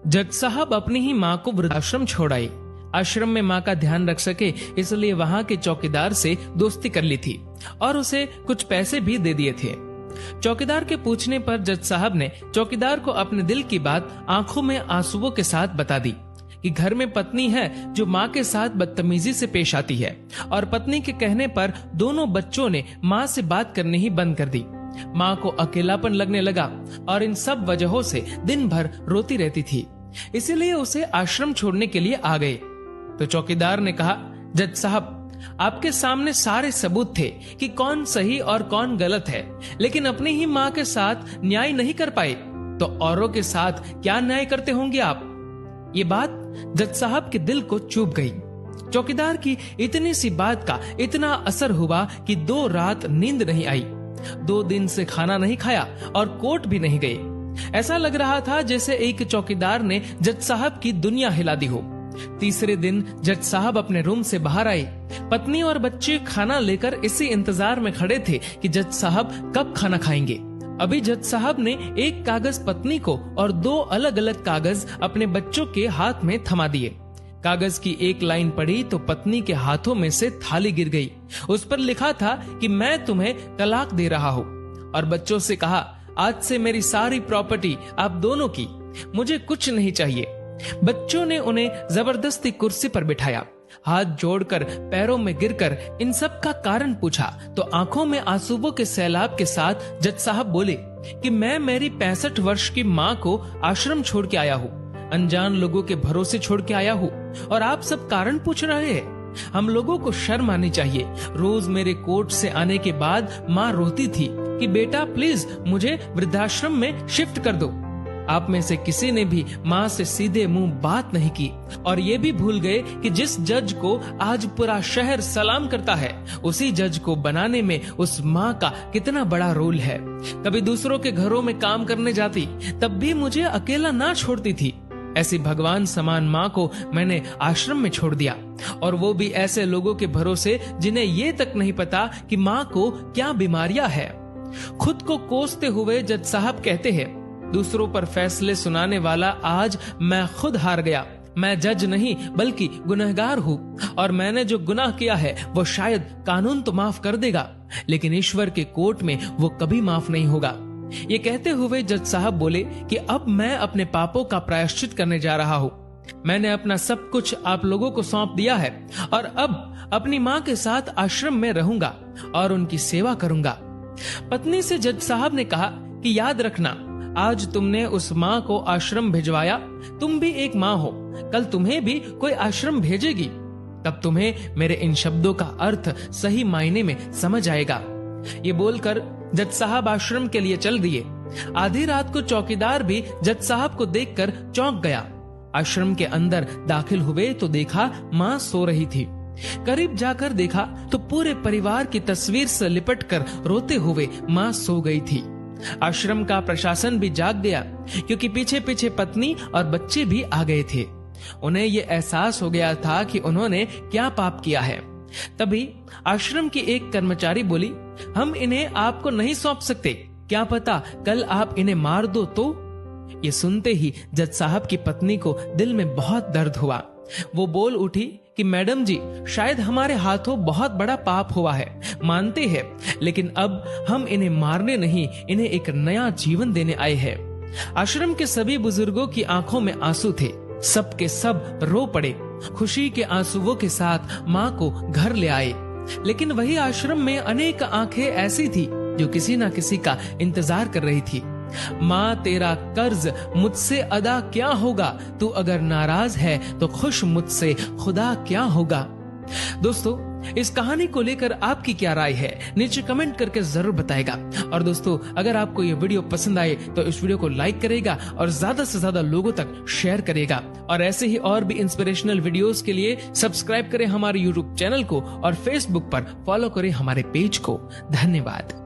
जज साहब अपनी ही माँ को वृद्धाश्रम छोड़ आए। आश्रम में माँ का ध्यान रख सके इसलिए वहाँ के चौकीदार से दोस्ती कर ली थी और उसे कुछ पैसे भी दे दिए थे। चौकीदार के पूछने पर जज साहब ने चौकीदार को अपने दिल की बात आंखों में आंसुओं के साथ बता दी कि घर में पत्नी है जो माँ के साथ बदतमीजी से पेश आती है और पत्नी के कहने पर दोनों बच्चों ने माँ से बात करनी ही बंद कर दी। माँ को अकेलापन लगने लगा और इन सब वजहों से दिन भर रोती रहती थी, इसीलिए उसे आश्रम छोड़ने के लिए आ गए। तो चौकीदार ने कहा, जज साहब आपके सामने सारे सबूत थे कि कौन सही और कौन गलत है, लेकिन अपनी ही माँ के साथ न्याय नहीं कर पाए तो औरों के साथ क्या न्याय करते होंगे आप। ये बात जज साहब के दिल को चुभ गई। चौकीदार की इतनी सी बात का इतना असर हुआ कि 2 रात नींद नहीं आई, 2 दिन से खाना नहीं खाया और कोर्ट भी नहीं गए। ऐसा लग रहा था जैसे एक चौकीदार ने जज साहब की दुनिया हिला दी हो। तीसरे दिन जज साहब अपने रूम से बाहर आए। पत्नी और बच्चे खाना लेकर इसी इंतजार में खड़े थे कि जज साहब कब खाना खाएंगे। अभी जज साहब ने एक कागज पत्नी को और 2 अलग अलग कागज अपने बच्चों के हाथ में थमा दिए। कागज की एक लाइन पढ़ी तो पत्नी के हाथों में से थाली गिर गई। उस पर लिखा था कि मैं तुम्हें तलाक दे रहा हूँ, और बच्चों से कहा, आज से मेरी सारी प्रॉपर्टी आप दोनों की, मुझे कुछ नहीं चाहिए। बच्चों ने उन्हें जबरदस्ती कुर्सी पर बिठाया, हाथ जोड़कर पैरों में गिरकर इन सब का कारण पूछा तो आंखों में आंसुओं के सैलाब के साथ जज साहब बोले कि मैं मेरी 65 वर्ष की माँ को आश्रम छोड़ के आया हूँ, अनजान लोगों के भरोसे छोड़ के आया हूँ, और आप सब कारण पूछ रहे हैं। हम लोगों को शर्म आनी चाहिए। रोज मेरे कोर्ट से आने के बाद माँ रोती थी कि बेटा प्लीज मुझे वृद्धाश्रम में शिफ्ट कर दो। आप में से किसी ने भी माँ से सीधे मुंह बात नहीं की और ये भी भूल गए कि जिस जज को आज पूरा शहर सलाम करता है, उसी जज को बनाने में उस माँ का कितना बड़ा रोल है। कभी दूसरों के घरों में काम करने जाती, तब भी मुझे अकेला ना छोड़ती थी। ऐसी भगवान समान माँ को मैंने आश्रम में छोड़ दिया, और वो भी ऐसे लोगों के भरोसे जिन्हें ये तक नहीं पता कि माँ को क्या बीमारियां है। खुद को कोसते हुए जज साहब कहते हैं, दूसरों पर फैसले सुनाने वाला आज मैं खुद हार गया। मैं जज नहीं बल्कि गुनहगार हूँ, और मैंने जो गुनाह किया है वो शायद कानून तो माफ कर देगा, लेकिन ईश्वर के कोर्ट में वो कभी माफ नहीं होगा। ये कहते हुए जज साहब बोले कि अब मैं अपने पापों का प्रायश्चित करने जा रहा हूँ। मैंने अपना सब कुछ आप लोगों को सौंप दिया है और अब अपनी माँ के साथ आश्रम में रहूंगा और उनकी सेवा करूंगा। पत्नी से जज साहब ने कहा कि याद रखना, आज तुमने उस माँ को आश्रम भिजवाया, तुम भी एक माँ हो, कल तुम्हें भी कोई आश्रम भेजेगी, तब तुम्हें मेरे इन शब्दों का अर्थ सही मायने में समझ आएगा। ये बोलकर जज साहब आश्रम के लिए चल दिए। आधी रात को चौकीदार भी जज साहब को देखकर चौंक गया। आश्रम के अंदर दाखिल हुए तो देखा माँ सो रही थी। करीब जाकर देखा तो पूरे परिवार की तस्वीर से लिपटकर रोते हुए माँ सो गई थी। आश्रम का प्रशासन भी जाग गया, क्योंकि पीछे पीछे पत्नी और बच्चे भी आ गए थे। उन्हें ये एहसास हो गया था कि उन्होंने क्या पाप किया है। तभी आश्रम की एक कर्मचारी बोली, हम इन्हें आपको नहीं सौंप सकते, क्या पता कल आप इन्हें मार दो तो। ये सुनते ही जज साहब की पत्नी को दिल में बहुत दर्द हुआ। वो बोल उठी कि मैडम जी, शायद हमारे हाथों बहुत बड़ा पाप हुआ है, मानते हैं, लेकिन अब हम इन्हें मारने नहीं, इन्हें एक नया जीवन देने आए हैं। आश्रम के सभी बुजुर्गों की आंखों में आंसू थे, सब के सब रो पड़े। खुशी के आंसुओं के साथ माँ को घर ले आए। लेकिन वही आश्रम में अनेक आंखें ऐसी थी जो किसी ना किसी का इंतजार कर रही थी। माँ, तेरा कर्ज मुझसे अदा क्या होगा, तू अगर नाराज है तो खुश मुझसे खुदा क्या होगा। दोस्तों, इस कहानी को लेकर आपकी क्या राय है, नीचे कमेंट करके जरूर बताएगा। और दोस्तों, अगर आपको ये वीडियो पसंद आए तो इस वीडियो को लाइक करेगा और ज्यादा से ज्यादा लोगों तक शेयर करेगा। और ऐसे ही और भी इंस्पिरेशनल वीडियोस के लिए सब्सक्राइब करें हमारे यूट्यूब चैनल को और फेसबुक पर फॉलो करें हमारे पेज को। धन्यवाद।